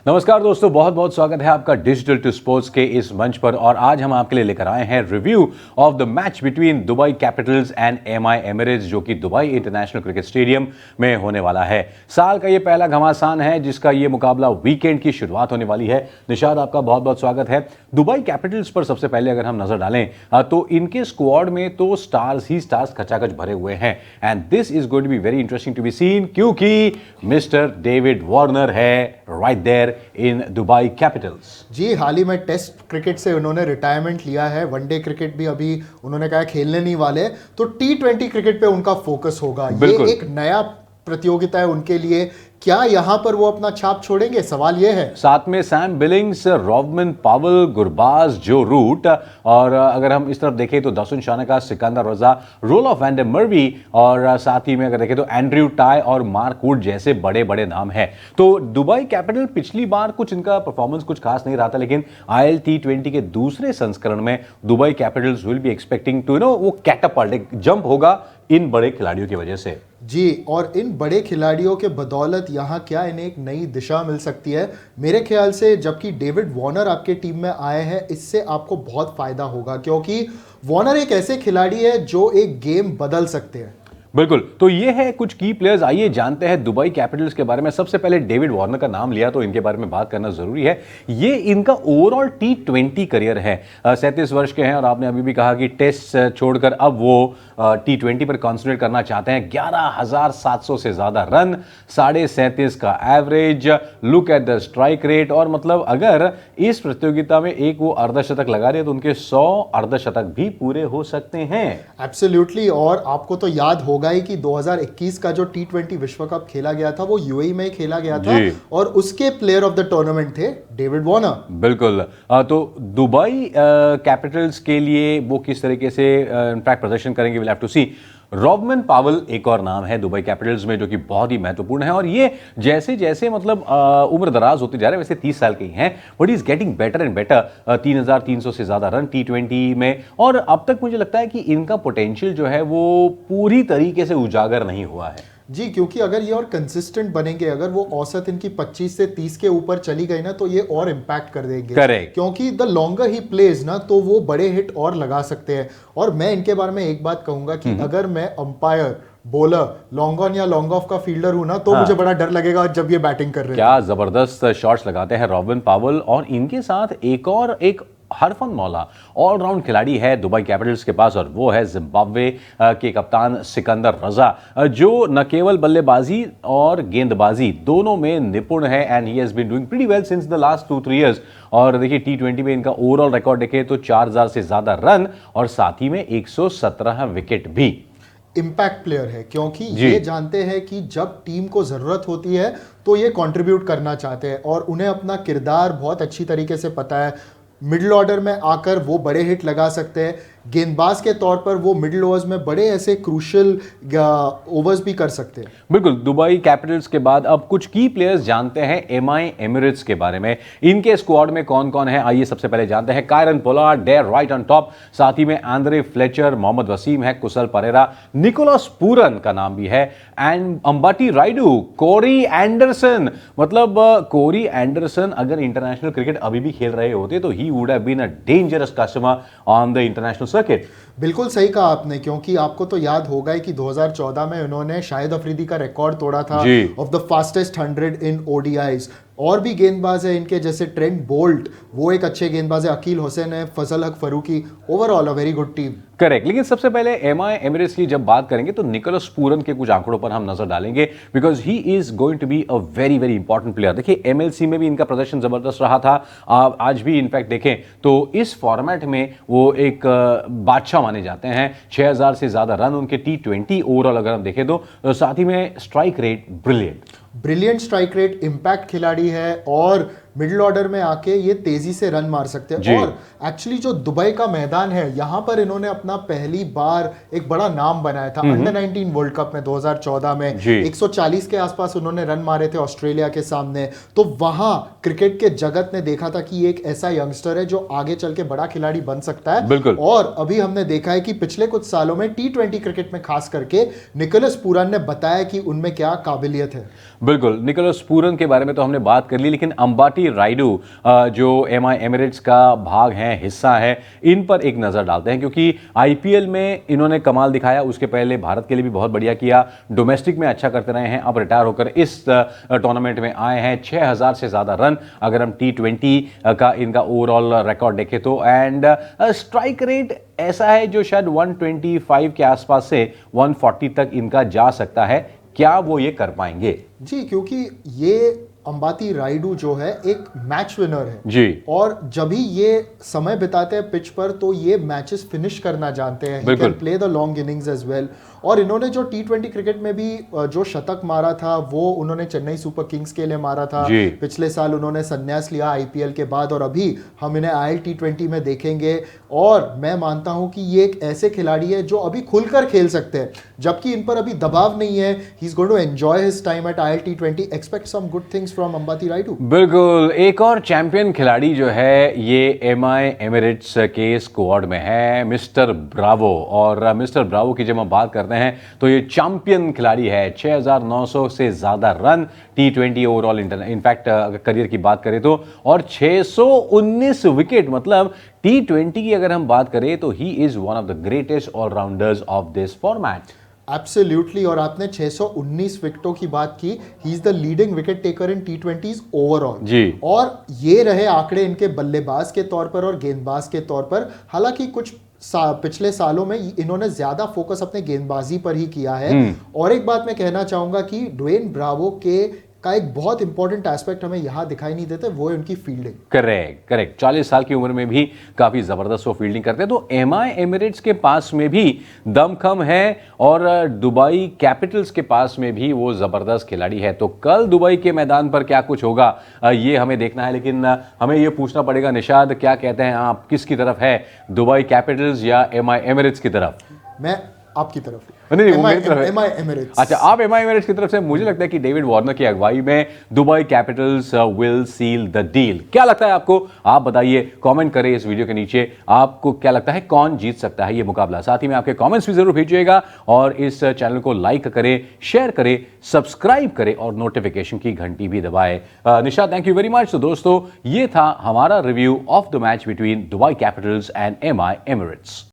नमस्कार दोस्तों, बहुत बहुत स्वागत है आपका डिजिटल टू स्पोर्ट्स के इस मंच पर। और आज हम आपके लिए लेकर आए हैं review of the match between Dubai Capitals and MI Emirates, जो कि दुबई इंटरनेशनल क्रिकेट स्टेडियम में होने वाला है। साल का ये पहला घमासान है जिसका ये मुकाबला वीकेंड की शुरुआत होने वाली है। निशाद, आपका बहुत बहुत स्वागत है। दुबई कैपिटल्स पर सबसे पहले अगर हम नजर डालें तो इनके स्क्वाड में तो स्टार्स ही स्टार्स खचाखच भरे हुए हैं and this is going to be very interesting to be seen, क्योंकि मिस्टर डेविड वार्नर है right there in Dubai Capitals. जी, हाल ही में टेस्ट क्रिकेट से उन्होंने रिटायरमेंट लिया है। वनडे क्रिकेट भी अभी उन्होंने कहा खेलने नहीं वाले, तो T20 क्रिकेट पे उनका फोकस होगा। ये एक नया प्रतियोगिता है उनके लिए। क्या यहां पर वो अपना छाप छोड़ेंगे, सवाल ये है। साथ में सैम बिलिंग्स, रॉबमन पावल, गुरबाज, जो रूट, और अगर हम इस तरफ देखें तो दासुन शानका, सिकंदर रजा, रोलोफ वैन डे मर्वी, और साथ ही में अगर देखें तो एंड्रयू टाई और मार्क वुड जैसे बड़े बड़े नाम हैं। तो दुबई कैपिटल पिछली बार कुछ इनका परफॉर्मेंस कुछ खास नहीं रहा था, लेकिन IL T20 के दूसरे संस्करण में Dubai capitals will be expecting to वो कैटापल्ट, एक जंप होगा इन बड़े खिलाड़ियों की वजह से। जी, और इन बड़े खिलाड़ियों के बदौलत यहाँ क्या इन्हें एक नई दिशा मिल सकती है मेरे ख्याल से। जबकि डेविड वार्नर आपके टीम में आए हैं, इससे आपको बहुत फायदा होगा, क्योंकि वार्नर एक ऐसे खिलाड़ी है जो एक गेम बदल सकते हैं। बिल्कुल, तो ये है कुछ की प्लेयर्स। आइए जानते हैं दुबई कैपिटल्स के बारे में। सबसे पहले डेविड वार्नर का नाम लिया तो इनके बारे में बात करना जरूरी है। ये इनका ओवरऑल T20 करियर है। 37 वर्ष के हैं और आपने अभी भी कहा कि टेस्ट छोड़कर अब वो T20 पर कॉन्सेंट्रेट करना चाहते हैं। 11,700 से ज्यादा रन, 37.5 का average, look at the strike rate, और मतलब अगर इस प्रतियोगिता में एक वो अर्धशतक लगा दे तो उनके 100 अर्धशतक भी पूरे हो सकते हैं। एब्सोल्युटली। और आपको तो याद होगा ही कि 2021 का जो T20 विश्व कप खेला गया था वो UAE में खेला गया था, और उसके प्लेयर ऑफ द टूर्नामेंट थे डेविड वार्नर। बिल्कुल। तो दुबई कैपिटल्स के लिए वो किस तरीके से इनफैक्ट प्रदर्शन करेंगे, विल हैव टू सी। रॉबमन पावल एक और नाम है दुबई कैपिटल्स में जो कि बहुत ही महत्वपूर्ण है, और ये जैसे जैसे मतलब उम्र दराज होते जा रहे हैं, वैसे 30 साल के ही हैं, but is getting better and better. 3,300 से ज्यादा रन T20 में, और अब तक मुझे लगता है कि इनका पोटेंशियल जो है वो पूरी तरीके से उजागर नहीं हुआ है। जी, क्योंकि अगर ये और कंसिस्टेंट बनेंगे, अगर वो औसत इनकी 25 से 30 के ऊपर चली गई ना, तो ये और इम्पैक्ट कर देंगे। करेक्ट। क्योंकि द लॉन्गर ही प्लेज ना, तो वो बड़े हिट और लगा सकते हैं। और मैं इनके बारे में एक बात कहूंगा कि अगर मैं अंपायर, बॉलर, लॉन्ग ऑन या लॉन्ग ऑफ का फील्डर हूं ना, तो मुझे बड़ा डर लगेगा जब ये बैटिंग कर रहे हैं। क्या जबरदस्त शॉट्स लगाते हैं रॉबमन पावल, और इनके साथ एक हरफन मौला ऑलराउंड खिलाड़ी है दुबई कैपिटल्स के पास, और वो है जिम्बाब्वे के कप्तान सिकंदर रजा, जो न केवल बल्लेबाजी और गेंदबाजी दोनों में निपुण है and he has been doing pretty well since the last 2-3 years. और देखिए T20 में इनका ओवरऑल रिकॉर्ड देखें तो 4,000 से ज्यादा रन और साथ ही में 117 विकेट भी। इम्पैक्ट प्लेयर है, क्योंकि ये जानते हैं कि जब टीम को जरूरत होती है तो ये कंट्रीब्यूट करना चाहते हैं, और उन्हें अपना किरदार बहुत अच्छी तरीके से पता है। मिडिल ऑर्डर में आकर वो बड़े हिट लगा सकते हैं। गेंदबाज के तौर पर वो मिडिल ओवर्स में बड़े ऐसे क्रूशियल ओवर्स भी कर सकते हैं। बिल्कुल। दुबई कैपिटल्स के बाद अब कुछ की प्लेयर्स जानते हैं एमआई एमिरेट्स के बारे में। इनके स्क्वाड में कौन कौन है, आइए सबसे पहले जानते हैं। Kieron Pollard there right on top, साथ ही में आंद्रे फ्लेचर, मोहम्मद वसीम है, कुशल परेरा, निकोलस पूरन का नाम भी है, and Ambati Rayudu, Corey Anderson. मतलब कोरी एंडरसन अगर इंटरनेशनल क्रिकेट अभी भी खेल रहे होते तो he would have been a dangerous customer on the international circuit. बिल्कुल सही कहा आपने, क्योंकि आपको तो याद होगा ही कि 2014 में उन्होंने शाहिद अफरीदी का रिकॉर्ड तोड़ा था of the fastest 100 in ODIs। और भी गेंदबाज है इनके, जैसे ट्रेंट बोल्ट, वो एक अच्छे गेंदबाज है, अकील हुसैन है, फजल हक Farooqui. Overall a very good team. Correct. लेकिन सबसे पहले एमआई एमिरेट्स की जब बात करेंगे तो निकोलस पूरन के कुछ आंकड़ों पर हम नजर डालेंगे, because he is going to be a very very important player. देखिए MLC में भी इनका प्रदर्शन जबरदस्त रहा था, आज भी इनफैक्ट देखें तो इस फॉर्मेट में वो एक बादशाह माने जाते हैं। 6,000 से ज्यादा रन उनके T20 ओवरऑल अगर हम देखें तो साथ ही में strike rate brilliant strike rate, impact खिलाड़ी है, और मिडिल ऑर्डर में आके ये तेजी से रन मार सकते हैं। और एक्चुअली जो दुबई का मैदान है, यहाँ पर इन्होंने अपना पहली बार एक बड़ा नाम बनाया था अंडर 19 वर्ल्ड कप में 2014 में 140 के आसपास उन्होंने रन मारे थे ऑस्ट्रेलिया के सामने। तो वहां क्रिकेट के जगत ने देखा था कि एक ऐसा यंगस्टर है जो आगे चल के बड़ा खिलाड़ी बन सकता है। और अभी हमने देखा है कि पिछले कुछ सालों में T20 क्रिकेट में खास करके निकोलस पूरन ने बताया कि उनमें क्या काबिलियत है। बिल्कुल, निकोलस पूरन के बारे में तो हमने बात कर ली, लेकिन अंबाती रायडू जो MI एमिरेट्स का भाग है, हिस्सा है, इन पर एक नजर डालते हैं क्योंकि IPL में इन्होंने कमाल दिखाया, उसके पहले भारत के लिए भी बहुत बढ़िया किया, डोमेस्टिक में अच्छा करते रहे हैं, अब रिटायर होकर इस टूर्नामेंट में आए हैं। 6000 से ज्यादा रन अगर हम T20 का इनका ओवरऑल रिकॉर्ड देखें तो, एंड स्ट्राइक रेट ऐसा है जो शायद 125 के आसपास से 140 तक इनका जा सकता है। क्या वो ये कर पाएंगे? जी, क्योंकि ये अंबाती रायडू जो है एक मैच विनर है जी, और जब भी ये समय बिताते हैं पिच पर तो ये मैचेस फिनिश करना जानते हैं। He can play the long innings as well. और इन्होंने जो T20 क्रिकेट में भी जो शतक मारा था वो उन्होंने चेन्नई सुपर किंग्स के लिए मारा था। पिछले साल उन्होंने संन्यास लिया IPL के बाद, और अभी हम इन्हें IL T20 में देखेंगे। और मैं मानता हूं कि ये एक ऐसे खिलाड़ी है जो अभी खुलकर खेल सकते हैं, जबकि इन पर अभी दबाव नहीं है। He is going to enjoy his time at IL T20। Expect some good things from Ambati Rayudu. बिल्कुल, एक और चैंपियन खिलाड़ी जो है ये MI एमिरेट्स के स्क्वाड में है, मिस्टर ब्रावो। और मिस्टर ब्रावो की जब हम बात करते हैं तो ये चैंपियन खिलाड़ी है। 6900 से ज्यादा run T20 overall in fact career की बात करें तो, और 619 विकेट। मतलब T20 की अगर हम बात करें तो he is one of the greatest allrounders of this format. Absolutely. और आपने 619 विकेटों की बात की, he is the leading wicket taker in T20s overall जी। और ये रहे आंकड़े इनके बल्लेबाज के तौर पर और गेंदबाज के तौर पर। हालांकि कुछ पिछले सालों में इन्होंने ज्यादा फोकस अपने गेंदबाजी पर ही किया है। और एक बात मैं कहना चाहूंगा कि ड्वेन ब्रावो का एक बहुत इंपॉर्टेंट एस्पेक्ट हमें यहां दिखाई नहीं देते, वो है उनकी फील्डिंग। करेक्ट 40 साल की उम्र में भी काफी जबरदस्त वो फील्डिंग करते हैं। तो MI एमिरेट्स के पास में भी दमखम है और दुबई कैपिटल्स के पास में भी वो जबरदस्त खिलाड़ी है। तो कल दुबई के मैदान पर क्या कुछ होगा ये हमें देखना है, लेकिन हमें ये पूछना पड़ेगा, निशाद क्या कहते हैं आप, किसकी तरफ है, दुबई कैपिटल्स या MI एमिरेट्स की तरफ? मैं आपकी तरफ। नहीं, वो मेरी तरफ है। MI Emirates. अच्छा, आप MI एमिरेट्स की तरफ से। मुझे लगता है कि डेविड वार्नर की अगुवाई में Dubai capitals will seal the deal. क्या लगता है आपको? आप बताइए, कमेंट करें इस वीडियो के नीचे। आपको क्या लगता है कौन जीत सकता है ये मुकाबला? साथ ही में आपके कमेंट्स भी जरूर भेजिएगा और इस चैनल को लाइक करें, शेयर करें, सब्सक्राइब करें और नोटिफिकेशन की घंटी भी दबाएं। निशा, थैंक यू वेरी मच। तो दोस्तों, ये था हमारा review of the match between Dubai Capitals and MI Emirates.